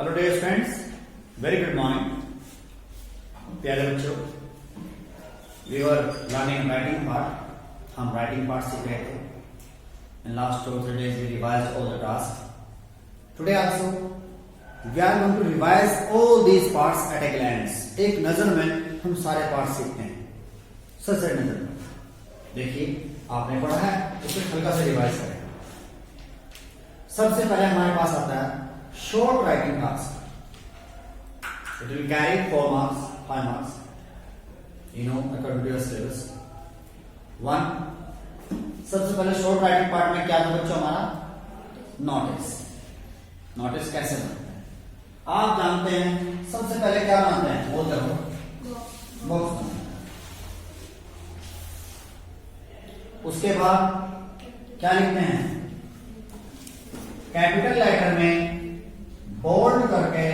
Hello dear friends, very good morning प्यारे बच्चों। We were learning writing part. हम writing part सीख रहे थे। In last 2-3 days we revised all the tasks. Today also we are going to revise all these parts at a glance. एक नजर में हम सारे पार्ट सीखते हैं। सबसे नजर में देखिए, आपने पढ़ा है, उसे हल्का से रिवाइज करें। सबसे पहले हमारे पास आता है short writing task. It will carry 4 marks, 5 marks. According to your syllabus. 1. सबसे पहले short writing part में क्या था बच्चों हमारा? नोटिस। नोटिस कैसे बनता है आप जानते हैं। सबसे पहले क्या बनाते हैं? वो देखो, बॉक्स बनाते हैं। उसके बाद क्या लिखते हैं? कैपिटल लेटर में बोल्ड करके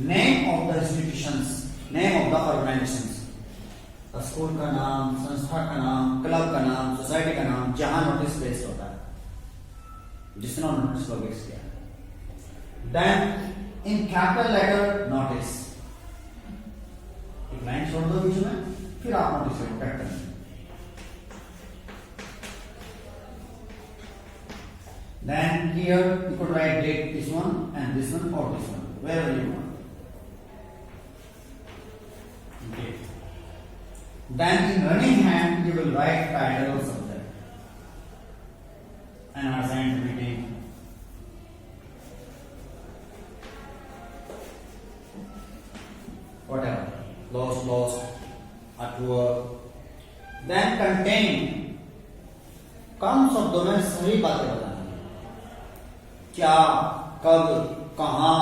name of the institutions, name of the organisations, school का नाम, संस्था का नाम, क्लब का नाम, सोसाइटी का नाम, जहां नोटिस प्लेस होता है, जिसने नोटिस पब्लिश किया। Then in capital letter notice, एक लाइन छोड़ दो बीच में, फिर आप नोटिस को कट करें। Then here you could write date, this one and this one or this one, wherever you want. Okay. Then in running hand you will write title or subject. An assigned meeting. Whatever. Lost, at work. Then contain. कम शब्दों में सही बातें बताना। क्या, कब, कहां,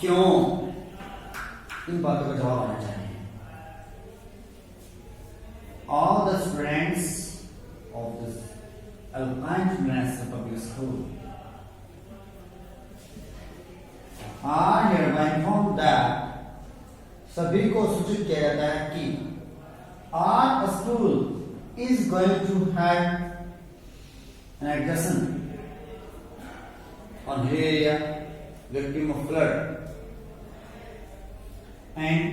क्यों, इन बातों का जवाब आना चाहिए। All the students of this Alpine International Public School are hereby informed that सभी को सूचित किया जाता है कि our school is going to have an adjacent on hill area victim of flood, and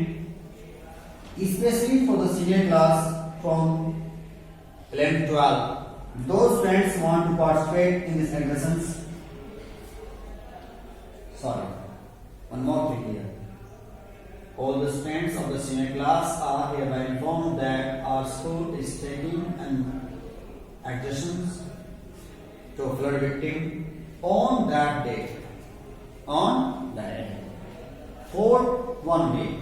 especially for the senior class from 11 to 12, those friends want to participate in this exercise. One more thing here. All the students of the senior class are hereby informed that our school is taking an adjustments to a flood victim on that day, for 1 week.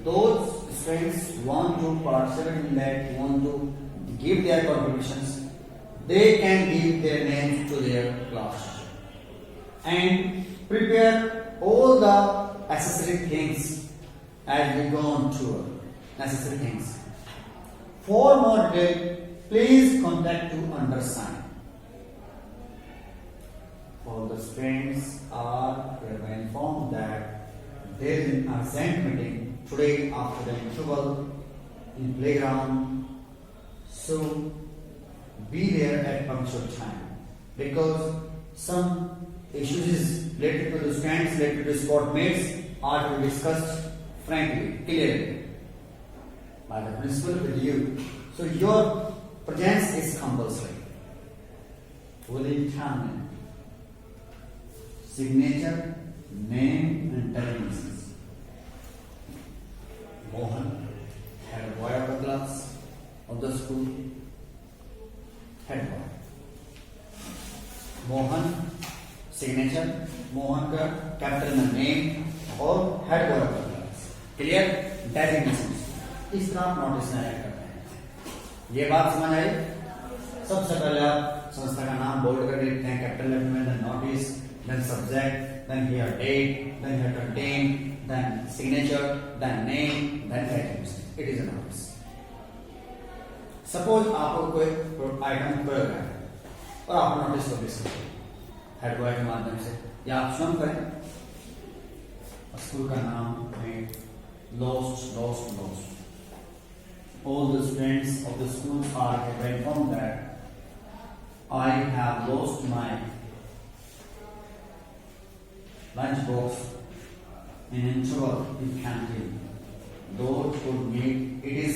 Those students want to participate in that, want to give their contributions, they can give their names to their class and prepare all the accessory things as we go on tour. Necessary things. For more detail, please contact to undersign. All the students are informed that there is an urgent meeting today after the interval in playground, so be there at punctual time, because some issues related to the students, related to sport mates are to be discussed frankly, clearly by the principal with you. So your presence is compulsory. Within time. Signature, name and terminations. Mohan, head boy of the class of the school. Head boy. Mohan, signature, Mohan का capital में name और head boy of the class. Clear? Designations इस तरह आप notice में add करते हैं। ये बात समझ आई? सबसे पहले आप संस्था का नाम बोल्ड कर देते हैं कैपिटल लेटर में, then notice, then subject, then here date, then here contain, then signature, then name, then items. It is a notice. Suppose आपको कोई आइटम खोया गया और आप नोटिस पब्लिश करें हेड बॉय के माध्यम से, या आप स्वयं करें। स्कूल का नाम में lost. All the students of the school are informed that I have lost my lunch box in interval in canteen. Those could meet. It is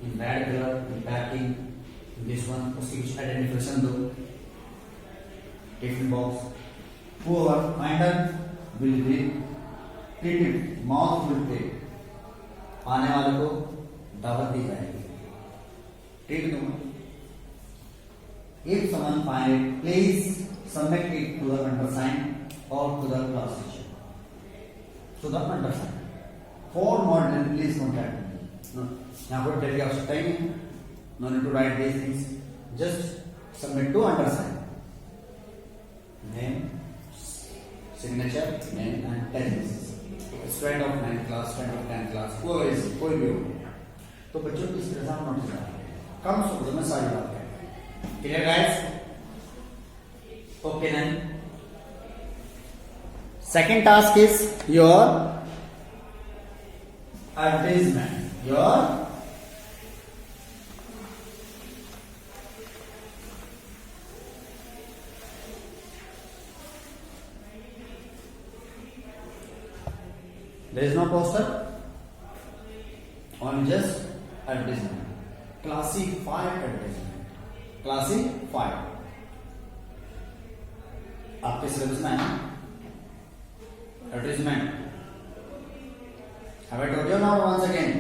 in red color in packing. This one उसकी कुछ identification दो. Tiffin box. Whoever finder will be treated. Mouth will pay. आने वाले को दावत दी जाएगी. ठीक है. If someone find it, please submit it to the undersigned or to the class teacher. To the undersigned. For more details, please contact me. No, यहाँ पर daily आवश्यकता ही नहीं. No need to write these things. Just submit to undersigned. Name, signature, name, and tendencies. Student of 9th class, student of 10th class, कोई भी हो. तो बच्चों की इस तरह से नोट करा. कम शब्दों में सारी बात है. Clear, guys? Okay then. Second task is your advertisement. There is no poster, only just advertisement. Classified advertisement. Classified. आपके सिलेबस में है ना advertisement. Have I told you now once again?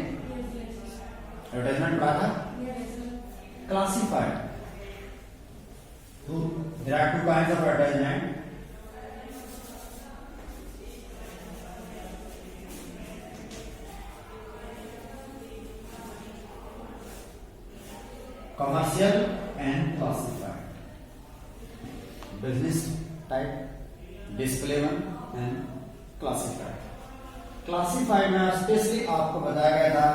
Advertisement पढ़ा था. Classified. So there are two kinds of advertisement. Commercial and classified. Business type, display one and classified. Classified में specially आपको बताया गया था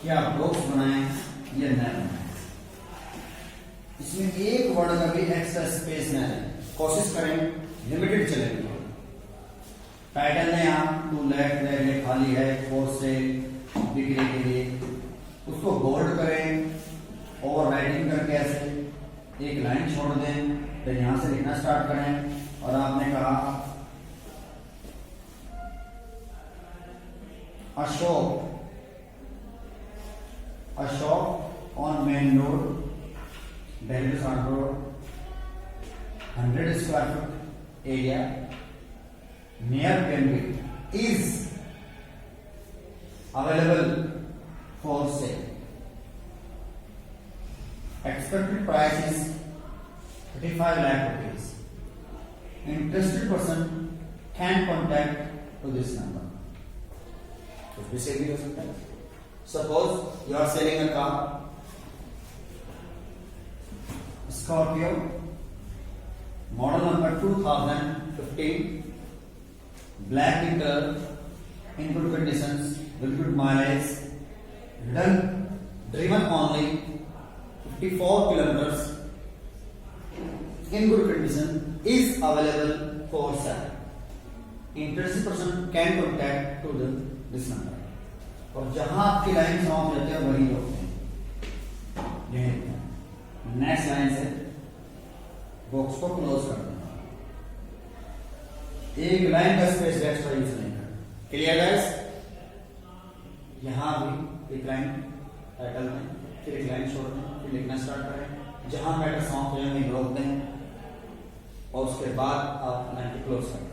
कि आप बॉक्स बनाएं या न बनाएं. इसमें एक वर्ड का भी एक्स्ट्रा स्पेस न है. कोशिश करें लिमिटेड चलेगी. टाइटल ने आप टू लेट खाली है फोर्स से बिक्री के लिए, उसको बोल्ड करें. ओवर राइटिंग करके ऐसे एक लाइन छोड़ दें, फिर यहां से लिखना स्टार्ट करें. और आपने कहा Ashok on main road, Delhi road, 100 square foot area near pending is available for sale. Expected price is 35 lakh rupees. Interested person can contact to this number. कुछ भी सेल भी हो सकता है. Suppose you are selling a car, Scorpio, model number 2015, black in color, in good conditions, with good mileage, driven only 54 kilometers in good condition, is available for sale. Interested person can contact to this number. और जहां आपकी line समाप्त होती है वही रोकते हैं. Next line से बॉक्स को क्लोज कर देना. एक लाइन का स्पेस एक्स्ट्रा यूज नहीं करना. Clear guys? यहां भी एक लाइन टाइटल में, फिर एक लाइन छोड़ दें, फिर लिखना स्टार्ट करें. जहां मैटर समाप्त हो जाए वहीं रोक दें और उसके बाद आप लाइन को क्लोज कर दें.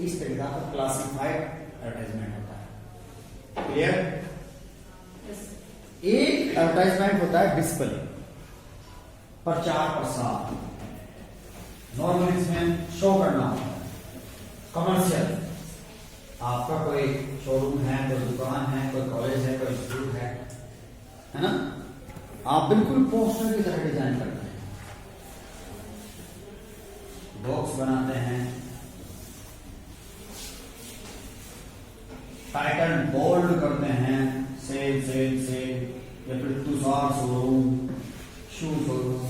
इस तरीका का क्लासिफाइड एडवर्टाइजमेंट होता है. क्लियर? एक एडवर्टाइजमेंट होता है डिस्प्ले, प्रचार प्रसार. नॉर्मल इसमें शो करना होता है. कमर्शियल, आपका कोई शोरूम है, कोई दुकान है, कोई कॉलेज है, कोई इंस्टीट्यूट है ना? आप बिल्कुल पोस्टर की तरह डिजाइन करते हैं, बॉक्स बनाते हैं, टाइटल बोल्ड करते हैं, सेल सेल सेल, या फिर Tushar showroom, shoe showroom,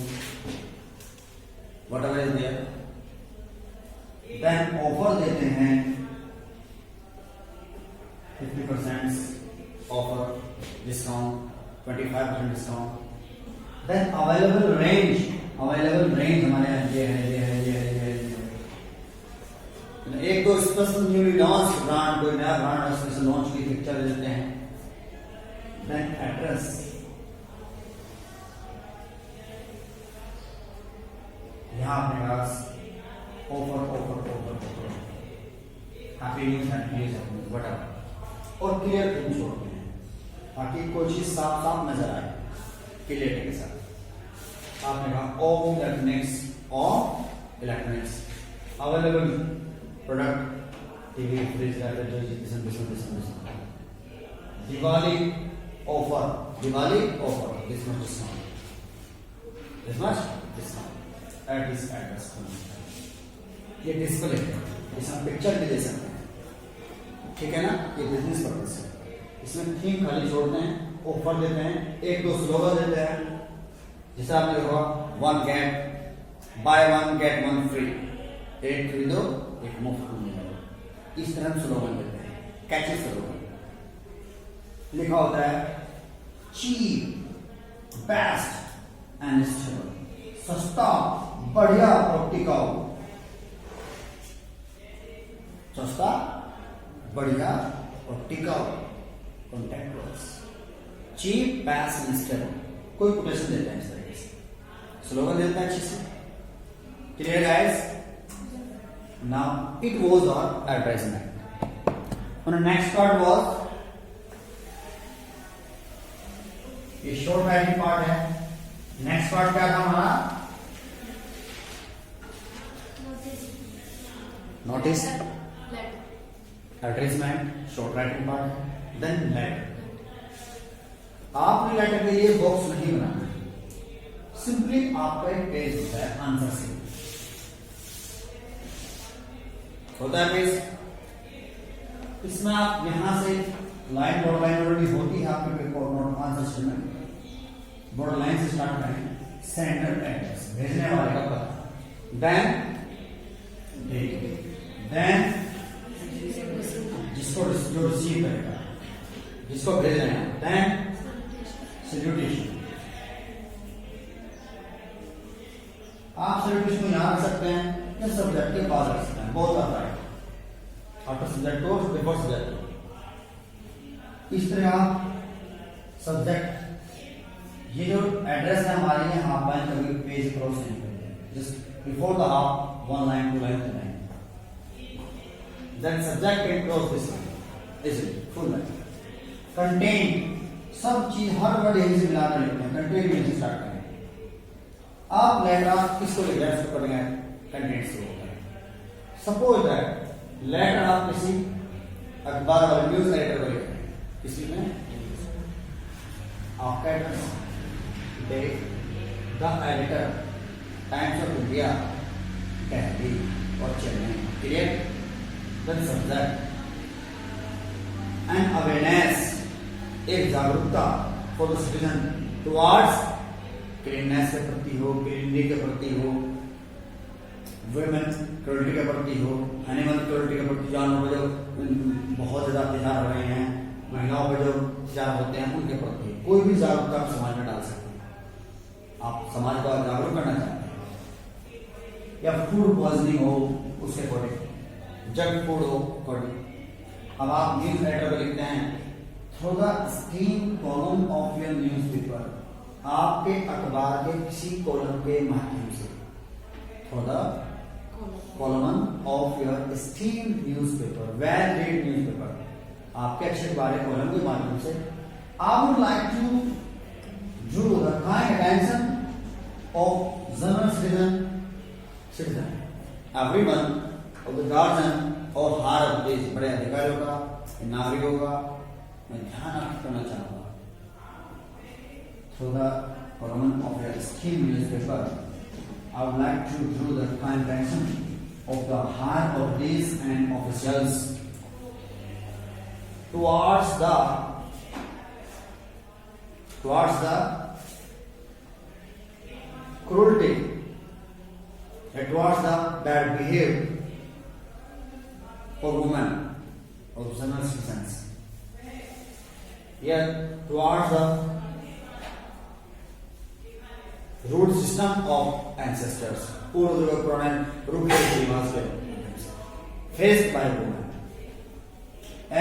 whatever is there. Then offer देते हैं 50% offer, discount, 25% discount. Then available range हमारे यहाँ ये है. एक दो कोई स्पेशल न्यूली लॉन्च ब्रांड, कोई नया ब्रांड स्पेशल लॉन्च की पिक्चर दे देते हैं। देन एड्रेस, यहाँ अपने पास ऑफर हैप्पी न्यूज वट और क्लियर पिन छोड़ते हैं ताकि कोई चीज साफ साफ नजर आए क्लियर के साथ। आपने कहा ऑफ इलेक्ट्रॉनिक्स और electronics available product, TV, fridge, refrigerator, Diwali offer, Diwali offer, this much discount at this address. ये डिस्प्ले इसमें पिक्चर भी दे सकते हैं, ठीक है ना, ये बिजनेस पर्पस है। इसमें थीम खाली छोड़ते हैं, ऑफर देते हैं, एक दो स्लोगन देते हैं, जैसे आपने देखा one get by one get one free, एक खरीदो एक मुफ्त मिलेगा, इस तरह स्लोगन देते हैं, कैची स्लोगन। लिखा होता है चीप बेस्ट एंड स्टेबल, सस्ता बढ़िया और टिकाऊ, सस्ता बढ़िया और टिकाऊ contact words, cheap best and stable. कोई कोटेशन देते हैं इस तरीके से, स्लोगन देते हैं अच्छे से। Clear guys? Now it was our advertisement. And the next part was ये short writing part है। Next part क्या था हमारा? Notice, advertisement, short writing part, then letter। आपने लेटर के लिए बॉक्स नहीं बनाना, सिंपली आपका एक पेज होता है आंसर से होता है पेज। इसमें आप यहां से लाइन बॉर्डर लाइन ऑलरेडी होती है आपके पेपर नोट आंसर शीट में, बॉर्डर लाइन से स्टार्ट करें, सेंडर एड्रेस भेजने वाले का पता, देन डेट, देन जिसको जो रिसीव करेगा, जिसको भेज रहे हैं, देन सैल्यूटेशन। आप सैल्यूटेशन को यहां रख सकते हैं या सब्जेक्ट के पास रख सकते हैं, बहुत आता है आफ्टर सब्जेक्ट और बिफोर सब्जेक्ट। इस तरह आप सब्जेक्ट, ये जो एड्रेस है हमारे लिए हाफ लाइन कभी पेज क्रॉस नहीं करते, just before the half one line two line two line, then subject can cross this line is full line. Content, सब चीज हर वर्ड यहीं से मिलाकर लिखते हैं, कंटेन यहीं से स्टार्ट करें। आप लेटर किसको लिख रहे हैं, पढ़ेंगे कंटेंट से होता है। सपोज दैट लेटर आप किसी अखबार वाले न्यूज एडिटर को लिख रहे हैं, किसी में आपका address, date, the editor, Times of India, Delhi और Chennai, clear. Then subject and awareness, एक जागरूकता for the citizen towards cleanness के प्रति हो, क्लीनिंग के प्रति हो, वुमेन क्वालिटी के प्रति हो, एनिमल क्वालिटी के प्रति, जानवर जो बहुत ज्यादा अत्याचार हो रहे हैं, महिलाओं पर जो अत्याचार होते हैं उनके प्रति कोई भी जागरूकता आप समाज में डाल सकते हैं। आप समाज को जागरूक करना चाहते हैं, या फूड पॉइजनिंग हो उसके अकॉर्डिंग, जंक फूड हो अकॉर्डिंग। अब आप न्यूज एडिटर पर लिखते हैं through the scheme column of your newspaper, आपके अखबार के किसी कॉलम के माध्यम से, through the column of your steamed newspaper, well read newspaper, आपके अच्छे वाले कॉलम के माध्यम से। I would like to draw the kind attention of general citizen everyone of the guardian और हर देश बड़े अधिकारियों का, नागरिकों का मैं ध्यान करना चाहूंगा। Through the column of your steamed newspaper, I would like to draw the kind attention of the higher authorities and officials towards the cruelty, towards the bad behavior for women or general citizens. Here, towards the root system of ancestors, पूर्व पुराने रूप रिवाज के faced by women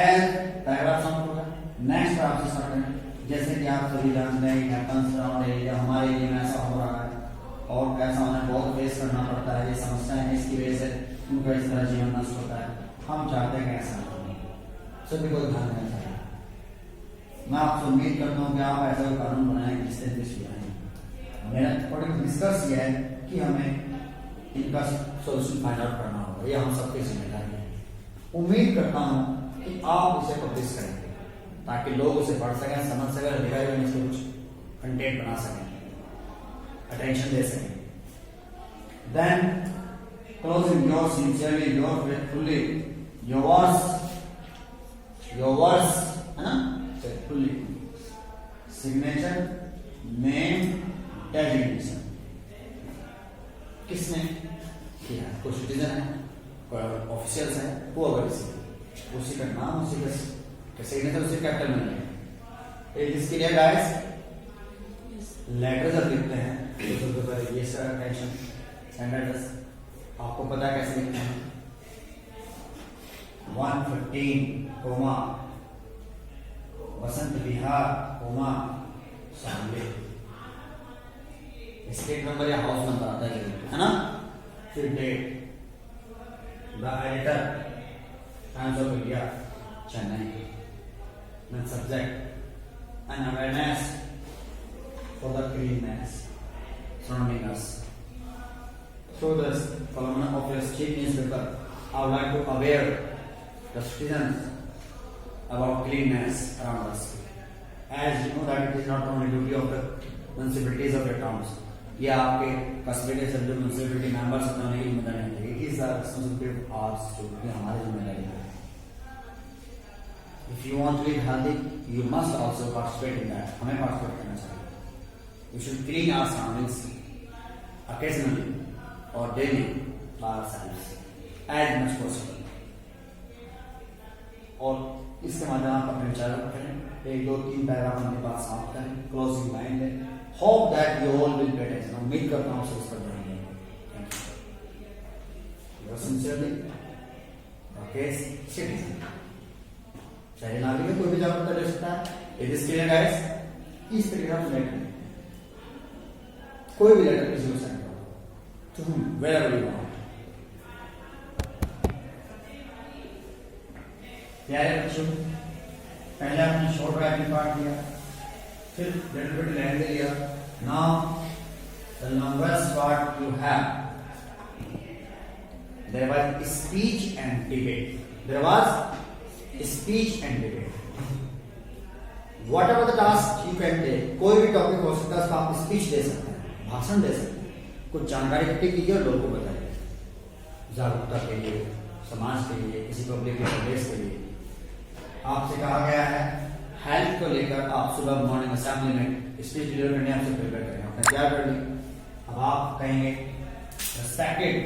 as paragraph sound होगा। Next पर आपसे start करें। जैसे कि आप सभी जानते हैं हैपेंस अराउंड एरिया, हमारे एरिया में ऐसा हो रहा है और ऐसा उन्हें बहुत फेस करना पड़ता है, ये समस्याएं हैं, इसकी वजह से उनका इस तरह जीवन नष्ट होता है। हम चाहते हैं कि ऐसा ना हो, सभी को ध्यान देना चाहिए। मैं आपसे उम्मीद करता हूँ कि आप ऐसा कानून बनाएं जिससे दृष्टि आए। मेरा थोड़ा डिस्कस किया है कि हमें इनका सोल्यूशन फाइंड आउट करना होगा, ये हम सबकी जिम्मेदारी है। उम्मीद करता हूँ कि आप इसे पब्लिश करेंगे ताकि लोग उसे पढ़ सकें, समझ सकें, अधिकारी में इसको कुछ कंटेंट बना सकें, अटेंशन दे सकें। Then closing yours sincerely, yours faithfully, yours है ना, faithfully, signature, name, designation। किसने किया? कोई सिटीजन है, कोई ऑफिशियल्स है, वो अगर उसी का नाम, उसी का सिग्नेचर, उसी कैपिटल में है। इसके लिए गाइस लेटर जब लिखते हैं तो ये सर अटेंशन सेंड एड्रेस आपको पता है कैसे लिखते हैं। 115 बसंत विहार शामली, स्टेट नंबर या हाउस नंबर आता है ना। फिर date, the editor, Times of India Chennai. Then subject, an awareness for the cleanness surrounding us. Through this column of your chief newspaper, I would like to aware the citizens about cleanness around us. As you know that it is not only duty of the municipalities of your towns. ये आपके कस्बे के सब जो municipality members होते हैं उनकी जिम्मेदारी नहीं है, it is the responsibility of ours to, ये हमारी जिम्मेदारी है। If you want to live healthy, you must also participate in that. हमें participate करना चाहिए। We should clean our surroundings occasionally or daily by ourselves as much possible. और इसके माध्यम आप अपने विचार करें, 1, 2, 3 पैराग्राफ अपने पास समाप्त करें, क्लोजिंग लाइन है। Hope that you all will pay attention. उम्मीद करता हूँ इस पर ध्यान देंगे। Thank you. Yours sincerely, Rakesh Citizen। चाहे नागरिक है, कोई भी जागरूकता ले सकता है। इसके लिए गाइस इस तरीके से लेटर, कोई भी लेटर किसी को सेंड करो to whom, wherever you want। प्यारे बच्चों, पहले आपने शॉर्ट राइटिंग पार्ट लिया, फिर लिटिल बिट लैंग्वेज लिया। Now the longest part you have, there was speech and debate. There was speech and debate. Whatever the task you can take, कोई भी topic हो सकता है, उसका आप स्पीच दे सकते हैं, भाषण दे सकते हैं, कुछ जानकारी इकट्ठी कीजिए और लोगों को बताइए, जागरूकता के लिए, समाज के लिए, किसी पब्लिक के संदेश के लिए। आपसे कहा गया है हेल्थ को लेकर आप सुबह मॉर्निंग असेंबली में स्पीच डिलीवर करने आपसे प्रिपेयर करें, आपने तैयार कर ली। अब आप कहेंगे respected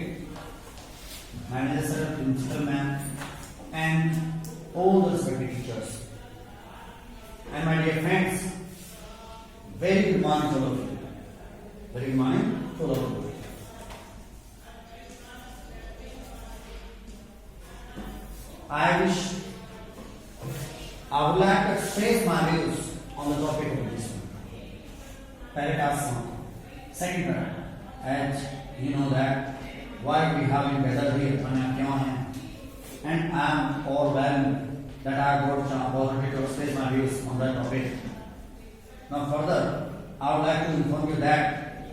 manager sir, principal ma'am and all the respected teachers and my dear friends, very good morning to all of you. Very good morning to all of you. I would like to express my views on the topic of this one. Paragraph 1. Second paragraph, as you know that why we have been gathered here, and I am overwhelmed that I got some opportunity to express my views on that topic. Now further, I would like to inform you that,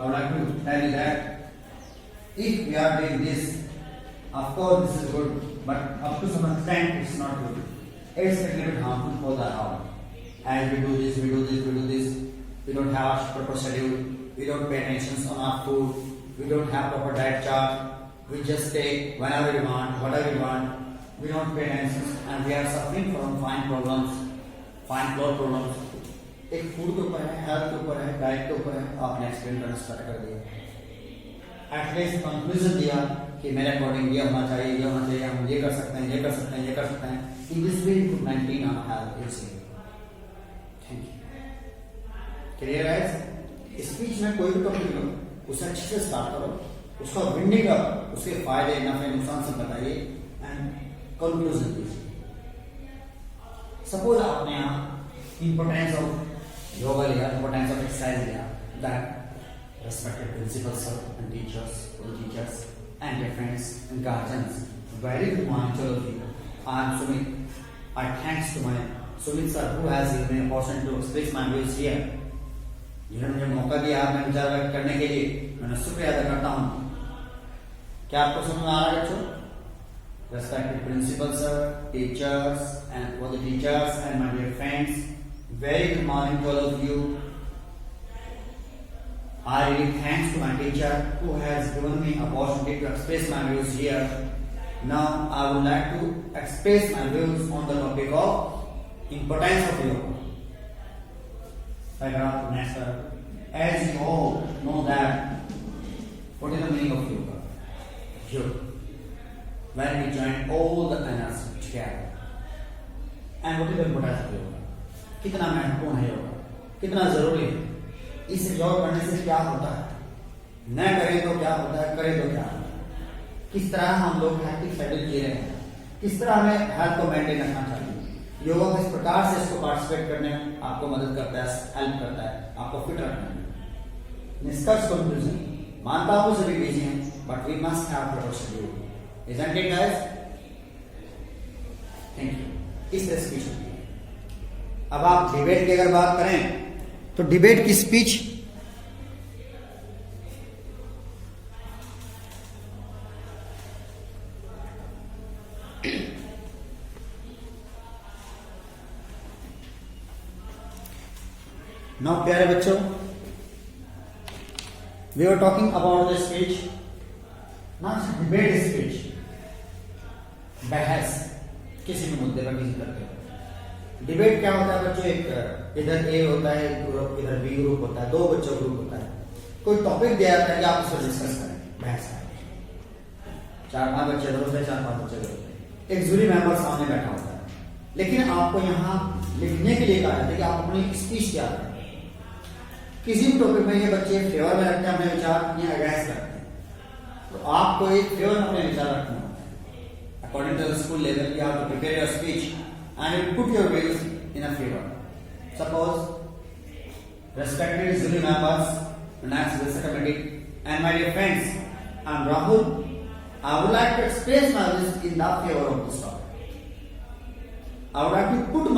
I would like to tell you that if we are doing this, of course this is good, but up to some extent it's not good. It's a little bit harmful for the health. As we do this, we don't have a proper schedule, we don't pay attention on our food, we don't have proper diet chart, we just take whenever we want, whatever we want. We don't pay attention and we are suffering from fine problems, fine floor problems. एक food के ऊपर है, health के ऊपर है, diet के ऊपर है, आपने एक्सप्लेन करना स्टार्ट कर दिया। एटलीस्ट कंक्लूजन दिया कि मेरे अकॉर्डिंग ये होना चाहिए, ये होना चाहिए, हम ये कर सकते हैं, ये कर सकते हैं, ये कर सकते हैं। In this way to maintain our health is thank you. Clear guys? Speech में कोई भी टॉपिक लो, उसे अच्छे से स्टार्ट करो, उसका विंडिंग अप, उसके फायदे, नफे, नुकसान सब बताइए एंड कंक्लूजन दीजिए। सपोज आपने यहाँ इंपोर्टेंस ऑफ योगा लिया, इंपोर्टेंस ऑफ एक्सरसाइज लिया, that respected principals sir and teachers and dear friends and guardians, very good morning to all of you. I am Sumit. I thanks to my Sumit sir who has given me an opportunity to express my views here. जिन्होंने मुझे मौका दिया अपने विचार व्यक्त करने के लिए, मैं शुक्रिया अदा करता हूँ। क्या आपको समझ आ रहा है बच्चों? Respected principals sir, teachers and my dear friends, very good morning to all of you. I really thanks to my teacher who has given me opportunity to express my views here. Now I would like to express my views on the topic of importance of yoga. Paragraph next. As you all know that, what is the meaning of yoga? Yoga. When we join all the energies together. And what is the importance of yoga? कितना महत्वपूर्ण है योगा? कितना जरूरी है? इस योग करने से क्या होता है, न करें तो क्या होता है, करें तो क्या होता है, किस तरह हम लोग हेल्थ शेड्यूल जी रहे हैं, किस तरह हमें हेल्थ को मेंटेन रखना चाहिए, योगा किस प्रकार से इसको पार्टिसिपेट करने में आपको मदद करता है, हेल्प करता है आपको फिट रखने में। निष्कर्ष कंक्लूजन, मानता हूं सभी बिजी हैं, but we must have proper schedule, isn't it guys? Thank you. इस तरह स्पीच होती है। अब आप डिबेट की अगर बात करें तो डिबेट की स्पीच नाउ प्यारे बच्चों, we are talking about the speech, not debate speech. बहस किसी भी मुद्दे पर किसी करते हो। डिबेट क्या होता है बच्चों? एक इधर ए होता है ग्रुप, इधर बी ग्रुप होता है, दो बच्चों ग्रुप होता है, कोई टॉपिक दिया जाता है कि आप उसको डिस्कस करें, बहस करें। 4-5 बच्चे ग्रुप है, 4-5 बच्चे ग्रुप है, एक जूरी मेंबर सामने बैठा होता है, लेकिन आपको यहाँ लिखने के लिए कहा जाता है कि आप अपनी स्पीच क्या करें। किसी भी टॉपिक में ये बच्चे फेवर में रखते हैं अपने विचार या अगेंस्ट रखते हैं, तो आपको एक फेवर में अपने विचार रखने होते हैं। According to the school level, you have to prepare your speech and you put your views in a favor. Suppose, respected jury members, next vice committee, and my dear friends, I am Rahul. I would like to express my views in the favor of this topic. I would like to put my